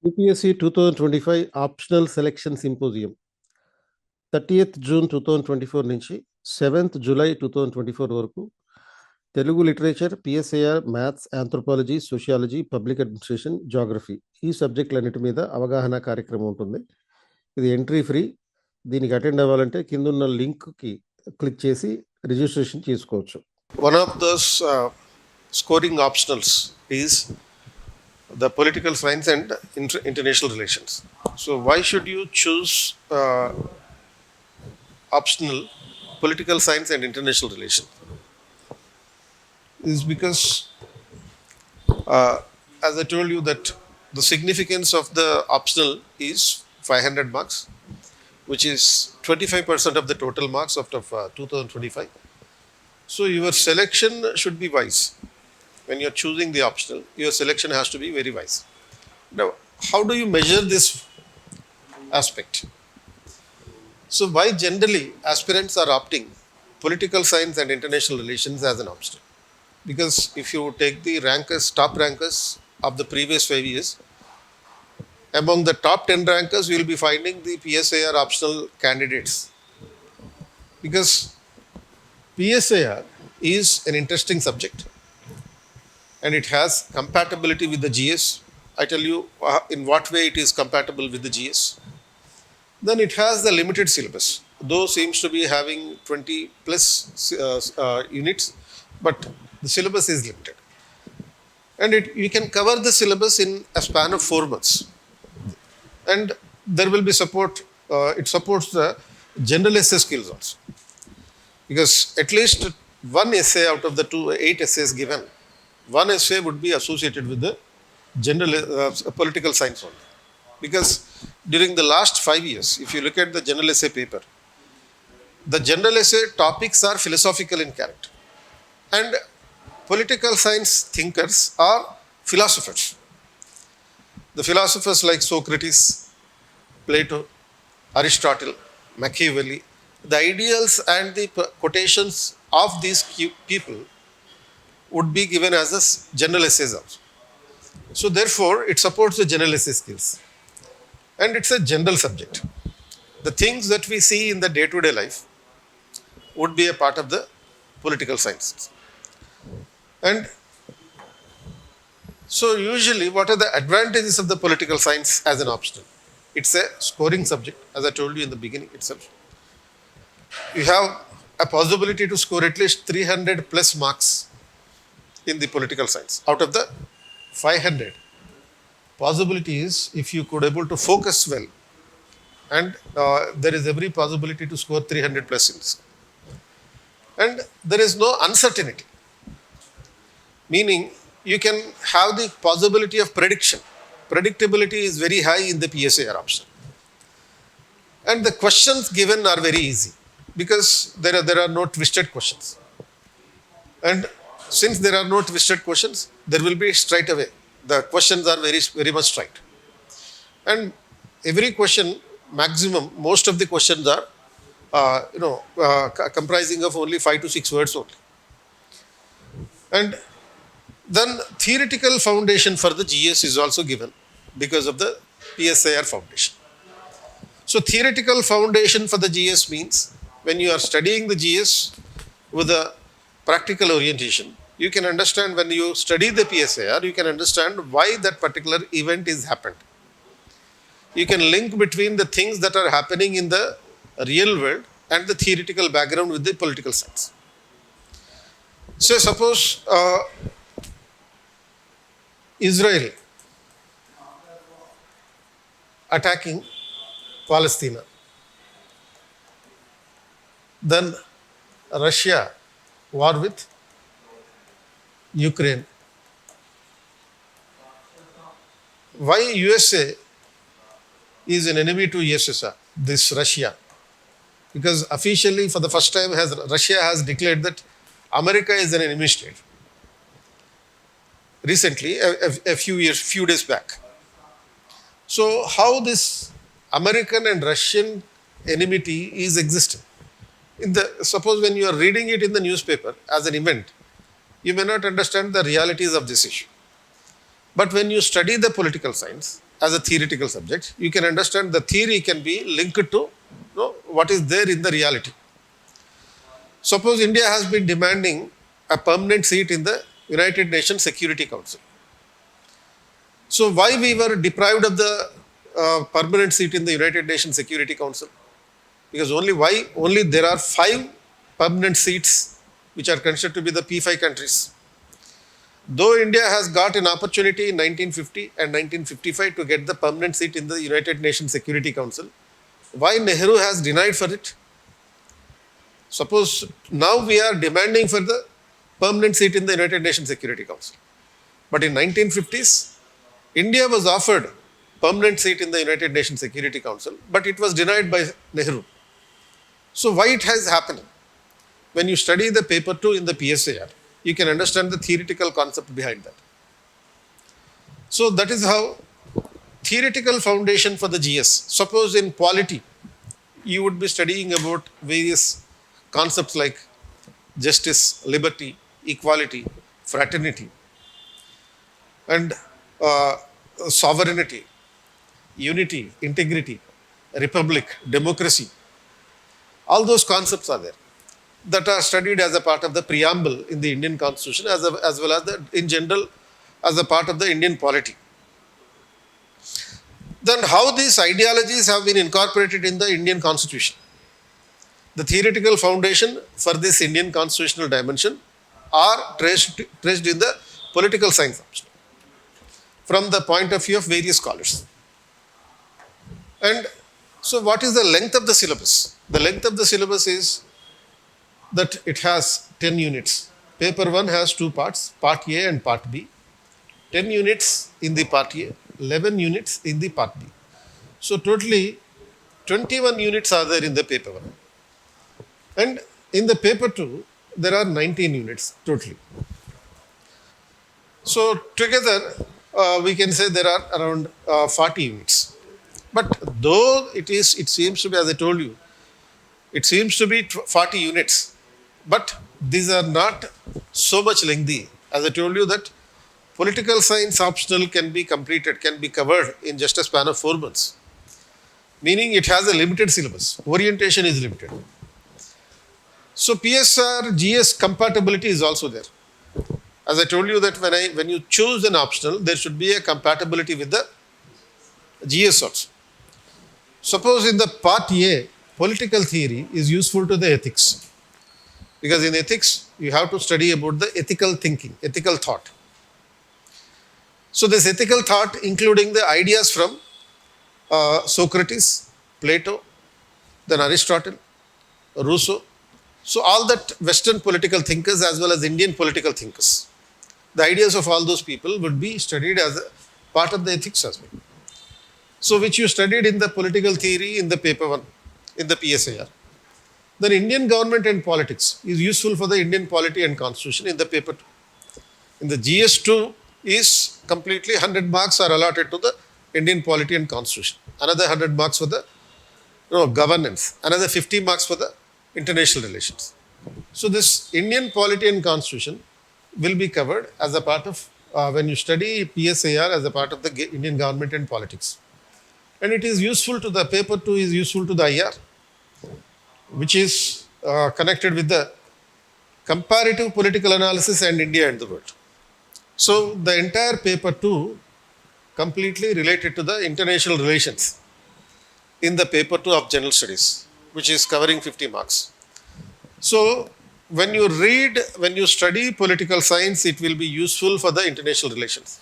UPSC 2025 Optional Selection Symposium 30th June 2024 నుంచి 7th July 2024 వరకు Telugu literature, PSIR, maths, anthropology, sociology, public administration, geography ఈ సబ్జెక్టులన్నిటి మీద అవగాహన కార్యక్రమం ఉంటుంది. ఇది ఎంట్రీ ఫ్రీ. దీనికి అటెండ్ అవ్వాలంటే కిందున్న లింక్కి క్లిక్ చేసి రిజిస్ట్రేషన్ చేసుకోవచ్చు. One of those scoring optionals is the political science and international relations. So why should you choose optional political science and international relations? Is because as I told you that the significance of the optional is 500 marks, which is 25% of the total marks of 2025. So your selection should be wise. When you are choosing the optional, your selection has to be very wise. Now, how do you measure this aspect? So why generally aspirants are opting political science and international relations as an optional? Because if you take the rankers, top rankers of the previous 5 years, among the top 10 rankers, you will be finding the PSIR optional candidates. Because PSIR is an interesting subject and it has compatibility with the GS. I tell you in what way it is compatible with the GS. Then it has the limited syllabus. Though seems to be having 20 plus units, but the syllabus is limited. And you can cover the syllabus in a span of 4 months. And there will be support, it supports the general essay skills also. Because at least one essay out of the 8 essays given, one essay would be associated with the general political science only. Because during the last 5 years, if you look at the general essay paper, the general essay topics are philosophical in character. And political science thinkers are philosophers. The philosophers like Socrates, Plato, Aristotle, Machiavelli, the ideals and the quotations of these people would be given as a general essays also. So therefore, it supports the general essay skills. And it's a general subject. The things that we see in the day-to-day life would be a part of the political sciences. And so usually, what are the advantages of the political science as an optional? It's a scoring subject, as I told you in the beginning itself. You have a possibility to score at least 300 plus marks in the political science. Out of the 500, possibility is if you could able to focus well, and there is every possibility to score 300 plus in this. And there is no uncertainty, meaning you can have the possibility of prediction. Predictability is very high in the PSIR option. And the questions given are very easy because there are no twisted questions. And since there are no twisted questions, there will be straight away. The questions are very much straight. And every question, maximum, most of the questions are, comprising of only 5 to 6 words only. And then theoretical foundation for the GS is also given because of the PSIR foundation. So theoretical foundation for the GS means when you are studying the GS with a practical orientation, you can understand when you study the PSIR, you can understand why that particular event is happened. You can link between the things that are happening in the real world and the theoretical background with the political science. So suppose Israel attacking Palestine, then Russia war with Ukraine. Why USA is an enemy to USSR, this Russia? Because officially for the first time Russia has declared that America is an enemy state. Recently, a few days back. So how this American and Russian enmity is existing? Suppose when you are reading it in the newspaper as an event, you may not understand the realities of this issue. But when you study the political science as a theoretical subject, you can understand the theory can be linked to what is there in the reality. Suppose India has been demanding a permanent seat in the United Nations Security Council. So why we were deprived of the permanent seat in the United Nations Security Council? Because only there are 5 permanent seats which are considered to be the P5 countries. Though India has got an opportunity in 1950 and 1955 to get the permanent seat in the United Nations Security Council, why Nehru has denied for it? Suppose now we are demanding for the permanent seat in the United Nations Security Council. But in 1950s, India was offered permanent seat in the United Nations Security Council, but it was denied by Nehru. So why it has happened? When you study the paper 2 in the PSIR, you can understand the theoretical concept behind that. So that is how theoretical foundation for the GS. Suppose in polity, you would be studying about various concepts like justice, liberty, equality, fraternity, and sovereignty, unity, integrity, republic, democracy. All those concepts are there that are studied as a part of the preamble in the Indian Constitution as well as in general as a part of the Indian polity. Then how these ideologies have been incorporated in the Indian Constitution? The theoretical foundation for this Indian constitutional dimension are traced in the political science option from the point of view of various scholars. And so what is the length of the syllabus? The length of the syllabus is that it has 10 units. Paper 1 has 2 parts, part A and part B. 10 units in the part A, 11 units in the part B. So totally 21 units are there in the paper 1. And in the paper 2, there are 19 units totally. So together, we can say there are around 40 units. But though it seems to be, as I told you, it seems to be 40 units. But these are not so much lengthy. As I told you that political science optional can be completed, can be covered in just a span of 4 months. Meaning it has a limited syllabus. Orientation is limited. So PSR GS compatibility is also there. As I told you that when you choose an optional, there should be a compatibility with the GS also. Suppose in the part A, political theory is useful to the ethics. Because in ethics, you have to study about the ethical thinking, ethical thought. So this ethical thought, including the ideas from Socrates, Plato, then Aristotle, Rousseau. So all that Western political thinkers as well as Indian political thinkers, the ideas of all those people would be studied as a part of the ethics as well. So which you studied in the political theory in the paper 1, in the PSIR. Then Indian government and politics is useful for the Indian polity and constitution in the paper 2. In the GS2 is completely 100 marks are allotted to the Indian polity and constitution. Another 100 marks for the governance. Another 50 marks for the international relations. So this Indian polity and constitution will be covered as a part of when you study PSIR as a part of the Indian government and politics. And it is useful to the paper 2 is useful to the IR, which is connected with the comparative political analysis and India and the world. So the entire paper 2 completely related to the international relations in the paper 2 of general studies, which is covering 50 marks. So when you study political science, it will be useful for the international relations.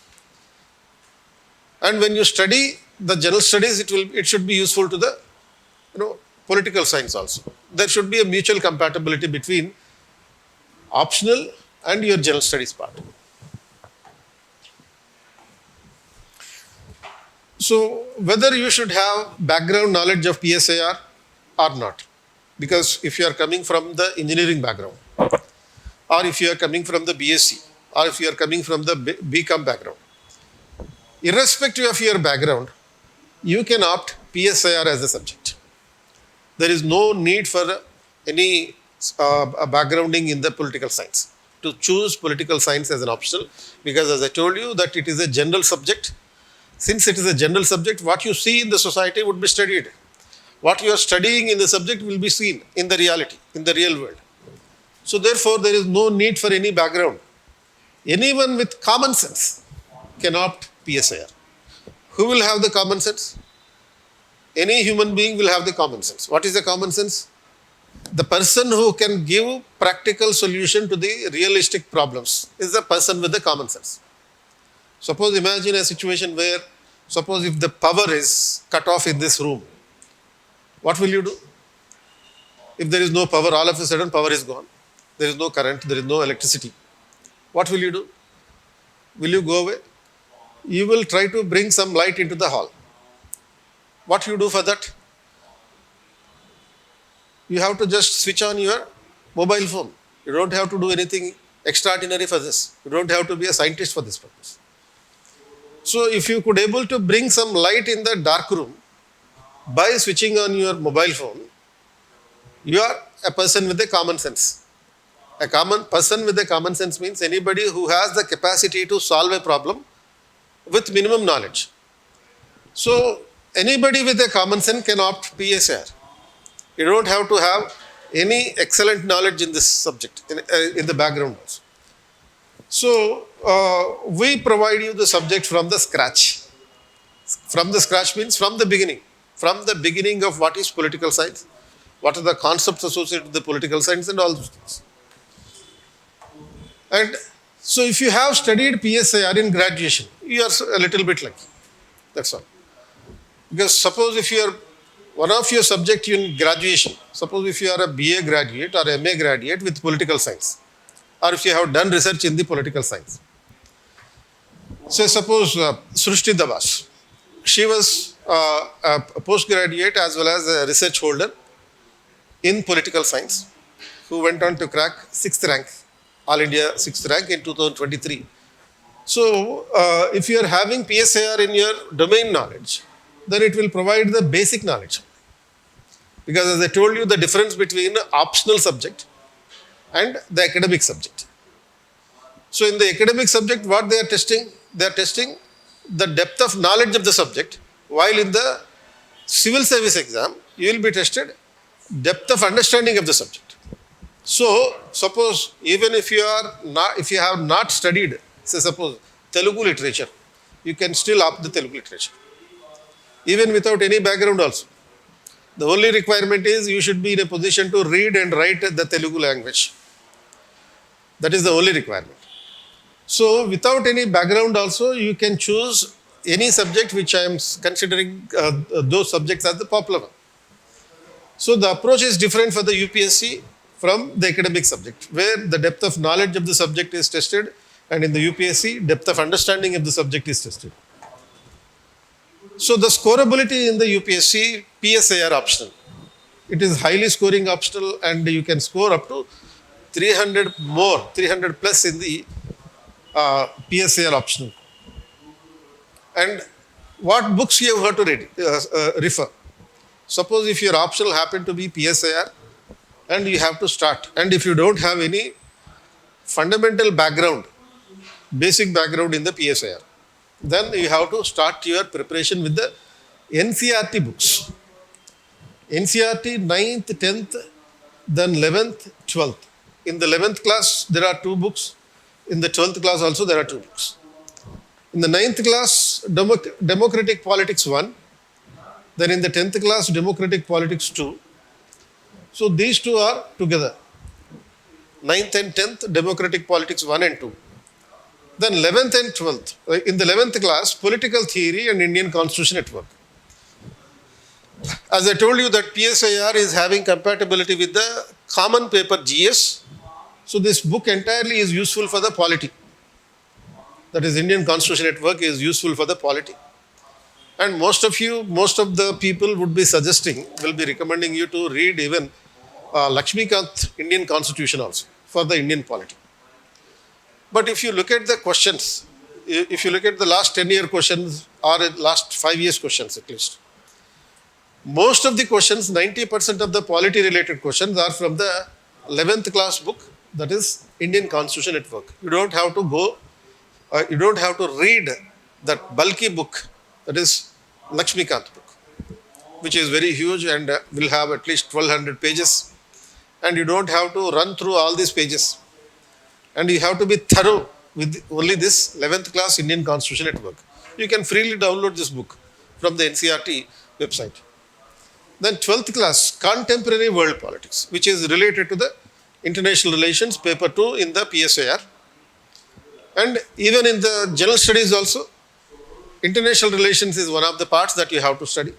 And when you study the general studies, it should be useful to the political science also. There should be a mutual compatibility between optional and your general studies part. So whether you should have background knowledge of PSIR or not, because if you are coming from the engineering background, or if you are coming from the BSc, or if you are coming from the BCom background, irrespective of your background, you can opt PSIR as a subject. There is no need for any backgrounding in the political science. to choose political science as an optional, because as I told you that it is a general subject. Since it is a general subject, what you see in the society would be studied. What you are studying in the subject will be seen in the reality, in the real world. So therefore, there is no need for any background. Anyone with common sense can opt PSIR. Who will have the common sense? Any human being will have the common sense. What is the common sense? The person who can give practical solution to the realistic problems is the person with the common sense. Suppose imagine a situation where, suppose if the power is cut off in this room, what will you do? If there is no power, all of a sudden power is gone. There is no current, there is no electricity. What will you do? Will you go away? You will try to bring some light into the hall. What you do for that? You have to just switch on your mobile phone. You don't have to do anything extraordinary for this. You don't have to be a scientist for this purpose. So if you could able to bring some light in the dark room by switching on your mobile phone, you are a person with a common sense. A common person with a common sense means anybody who has the capacity to solve a problem with minimum knowledge. So anybody with a common sense can opt PSIR. You don't have to have any excellent knowledge in this subject, in the background also. So we provide you the subject from the scratch. From the scratch means from the beginning. From the beginning of what is political science, what are the concepts associated with the political science and all those things. And so if you have studied PSIR in graduation, you are a little bit lucky. That's all. Because suppose if you are one of your subject in graduation, suppose if you are a BA graduate or MA graduate with political science, or if you have done research in the political science. So suppose Srishti Dabas, she was a postgraduate as well as a research holder in political science, who went on to crack 6th rank, All India 6th rank in 2023. So if you are having PSIR in your domain knowledge, then it will provide the basic knowledge. Because as I told you, the difference between optional subject and the academic subject. So in the academic subject, what they are testing? They are testing the depth of knowledge of the subject, while in the civil service exam, you will be tested depth of understanding of the subject. So suppose even if you have not studied, say suppose Telugu literature, you can still opt the Telugu literature, even without any background also. The only requirement is you should be in a position to read and write the Telugu language. That is the only requirement. So without any background also, you can choose any subject which I am considering those subjects as the popular one. So the approach is different for the UPSC from the academic subject, where the depth of knowledge of the subject is tested, and in the UPSC, depth of understanding of the subject is tested. So the scorability in the UPSC, PSIR optional. It is highly scoring optional, and you can score up to 300 plus in the PSIR optional. And what books you have to read, refer. Suppose if your optional happen to be PSIR and you have to start, and if you don't have any fundamental background, basic background in the PSIR, then you have to start your preparation with the NCERT books. NCERT 9th, 10th, then 11th, 12th. In the 11th class, there are 2 books. In the 12th class also, there are 2 books. In the 9th class, Democratic Politics 1. Then in the 10th class, Democratic Politics 2. So these 2 are together. 9th and 10th, Democratic Politics 1 and 2. Then 11th and 12th. In the 11th class, Political Theory and Indian Constitution at Work. As I told you that PSIR is having compatibility with the common paper GS. So this book entirely is useful for the polity. That is, Indian Constitution at Work is useful for the polity. And most of the people would be will be recommending you to read even Lakshmikant Indian Constitution also for the Indian polity. But if you look at the questions, if you look at the last 10-year questions or last 5 years questions at least, most of the questions, 90% of the polity related questions are from the 11th class book that is Indian Constitution at Work. You don't have to go, you don't have to read that bulky book, that is Lakshmikant book, which is very huge and will have at least 1200 pages. And you don't have to run through all these pages. And you have to be thorough with only this 11th class Indian Constitution at Work. You can freely download this book from the NCERT website. Then 12th class Contemporary World Politics, which is related to the International Relations, paper 2 in the PSIR. And even in the general studies also, international relations is one of the parts that you have to study.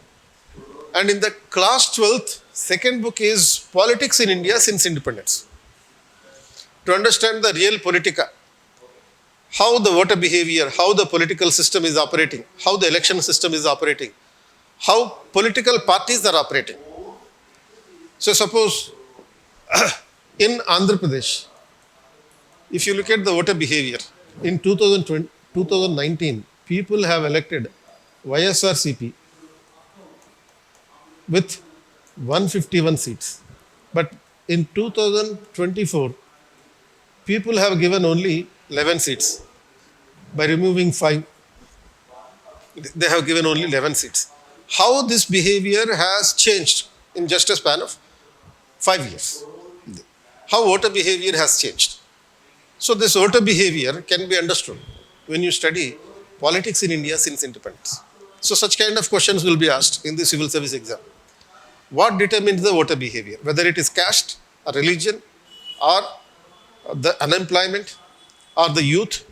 And in the class 12th, second book is Politics in India Since Independence. To understand the real politica, how the voter behavior, how the political system is operating, how the election system is operating, how political parties are operating. So suppose in Andhra Pradesh, if you look at the voter behavior, in 2019, people have elected YSRCP with 151 seats. But in 2024, people have given only 11 seats. By removing 5, they have given only 11 seats. How this behavior has changed in just a span of 5 years. How voter behavior has changed. So this voter behavior can be understood when you study politics in India since independence. So such kind of questions will be asked in the civil service exam. What determines the voter behavior? Whether it is caste, or religion, or the unemployment, or the youth,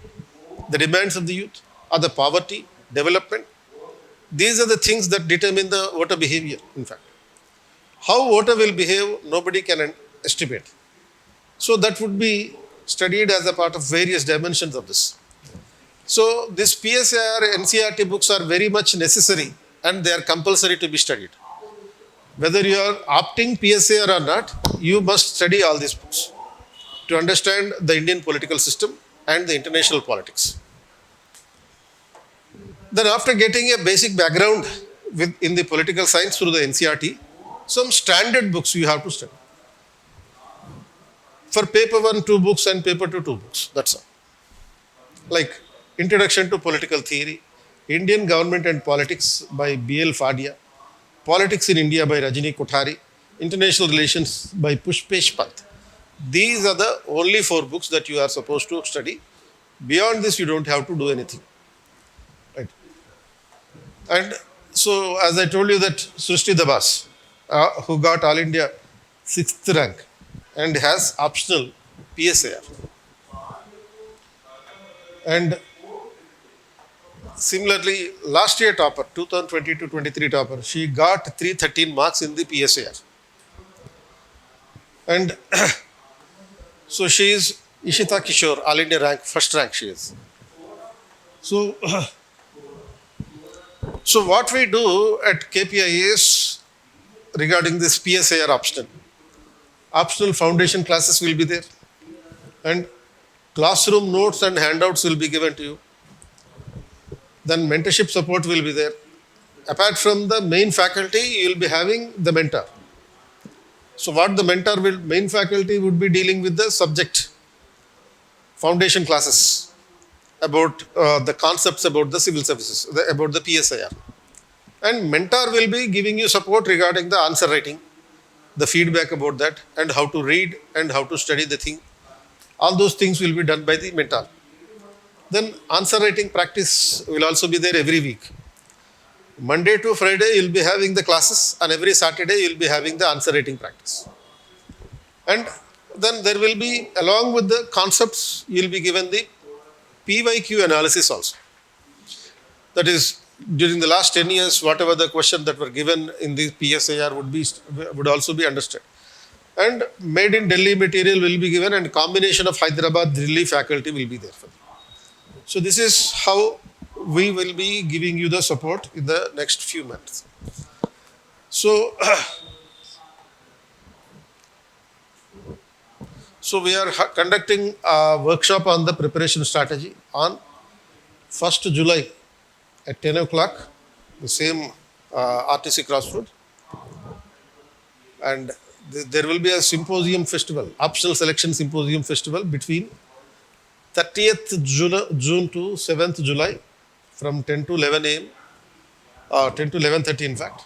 the demands of the youth, or the poverty, development. These are the things that determine the voter behavior, in fact. How voter will behave, nobody can estimate. So that would be studied as a part of various dimensions of this. So this PSIR, NCERT books are very much necessary and they are compulsory to be studied. Whether you are opting PSIR or not, you must study all these books to understand the Indian political system and the international politics. Then after getting a basic background in the political science through the NCERT, some standard books you have to study. For paper 1, 2 books and paper 2, 2 books. That's all. Like Introduction to Political Theory, Indian Government and Politics by B.L. Fadia, Politics in India by Rajini Kothari, International Relations by Pushpesh Pant. These are the only 4 books that you are supposed to study. Beyond this, you don't have to do anything. Right? And so, as I told you that Srishti Dabas, who got All India 6th rank and has optional PSIR. And similarly, last year topper, 2022-23 topper, she got 313 marks in the PSIR. And so she is Ishita Kishore, All India rank, first rank she is. So, so what we do at KPIS regarding this PSIR optional foundation classes will be there. And classroom notes and handouts will be given to you. Then mentorship support will be there. Apart from the main faculty, you will be having the mentor. So what the mentor will, main faculty would be dealing with the subject, foundation classes about the concepts about the civil services, about the PSIR. And mentor will be giving you support regarding the answer writing, the feedback about that, and how to read and how to study the thing. All those things will be done by the mentor. Then answer writing practice will also be there every week. Monday to Friday, you'll be having the classes, and every Saturday, you'll be having the answer writing practice. And then there will be, along with the concepts, you'll be given the PYQ analysis also. That is, during the last 10 years, whatever the question that were given in the PSIR would also be understood. And made in Delhi material will be given, and combination of Hyderabad, Delhi faculty will be there for them. So this is how we will be giving you the support in the next few months. So, so we are conducting a workshop on the preparation strategy on 1st July at 10 o'clock, the same RTC Crossroad. And There will be a symposium festival, optional selection symposium festival between 30th June to 7th July from 10 to 11 a.m. 10 to 11:30 in fact.